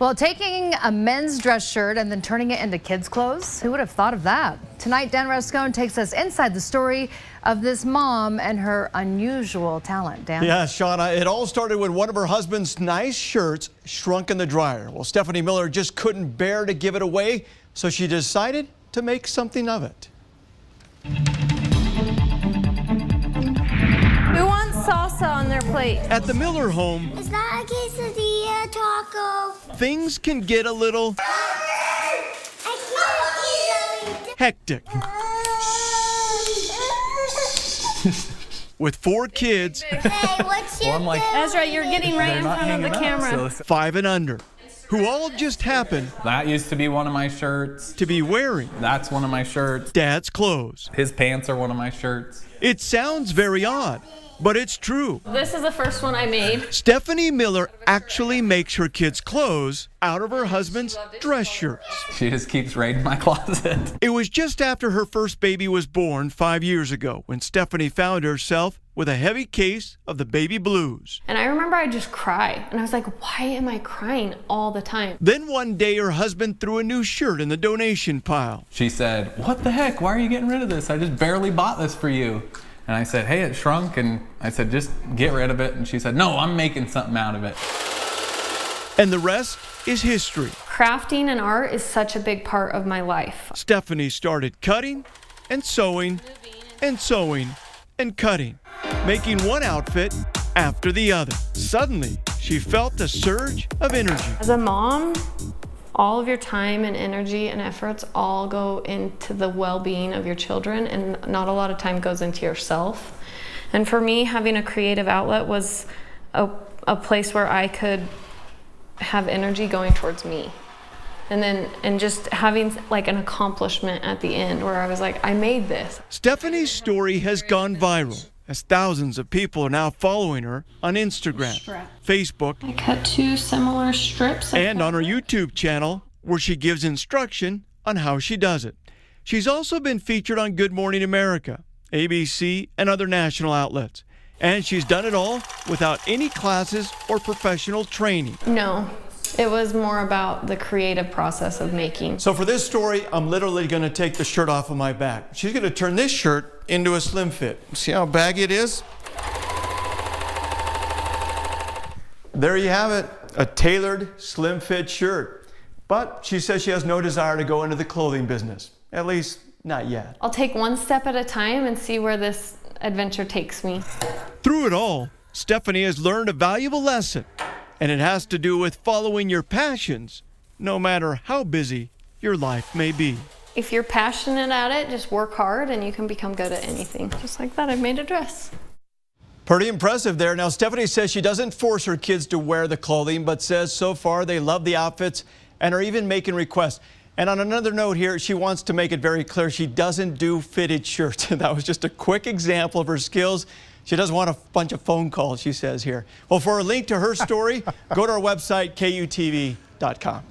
Well, taking a men's dress shirt and then turning it into kids' clothes, who would have thought of that? Tonight, Dan Rascon takes us inside the story of this mom and her unusual talent. Dan? Yeah, Shauna, it all started when one of her husband's nice shirts shrunk in the dryer. Well, Stephanie Miller just couldn't bear to give it away, so she decided to make something of it. Who wants salsa on their plate? At the Miller home, Is that a quesadilla taco? things can get a little hectic. With 4 kids, Hey, what's your Ezra, you're getting right in front of the camera. 5 and under, who all just happen That used to be one of my shirts. to be wearing That's one of my shirts. Dad's clothes. His pants are one of my shirts. It sounds very odd, but it's true. This is the first one I made. Stephanie Miller actually makes her kids' clothes out of her husband's dress shirts. She just keeps raiding my closet. It was just after her first baby was born 5 years ago when Stephanie found herself with a heavy case of the baby blues. And I remember I just cry. And I was like, why am I crying all the time? Then one day her husband threw a new shirt in the donation pile. She said, "What the heck? Why are you getting rid of this? I just barely bought this for you." And I said, "Hey, it shrunk." And I said, "Just get rid of it." And she said, "No, I'm making something out of it." And the rest is history. Crafting and art is such a big part of my life. Stephanie started cutting and sewing and sewing and cutting, making one outfit after the other. Suddenly, she felt a surge of energy. As a mom, all of your time and energy and efforts all go into the well-being of your children, and not a lot of time goes into yourself. And for me, having a creative outlet was a place where I could have energy going towards me. And just having like an accomplishment at the end where I was like, I made this. Stephanie's story has gone viral as thousands of people are now following her on Instagram, Facebook, I cut 2 similar strips. and on her YouTube channel, where she gives instruction on how she does it. She's also been featured on Good Morning America, ABC, and other national outlets. And she's done it all without any classes or professional training. No, it was more about the creative process of making. So for this story, I'm literally going to take the shirt off of my back. She's going to turn this shirt into a slim fit. See how baggy it is? There you have it, a tailored slim fit shirt. But she says she has no desire to go into the clothing business, at least not yet. I'll take one step at a time and see where this adventure takes me. Through it all, Stephanie has learned a valuable lesson, and it has to do with following your passions, no matter how busy your life may be. If you're passionate at it, just work hard and you can become good at anything. Just like that, I've made a dress. Pretty impressive there. Now, Stephanie says she doesn't force her kids to wear the clothing, but says so far they love the outfits and are even making requests. And on another note here, she wants to make it very clear she doesn't do fitted shirts. That was just a quick example of her skills. She doesn't want a bunch of phone calls, she says here. Well, for a link to her story, go to our website, KUTV.com.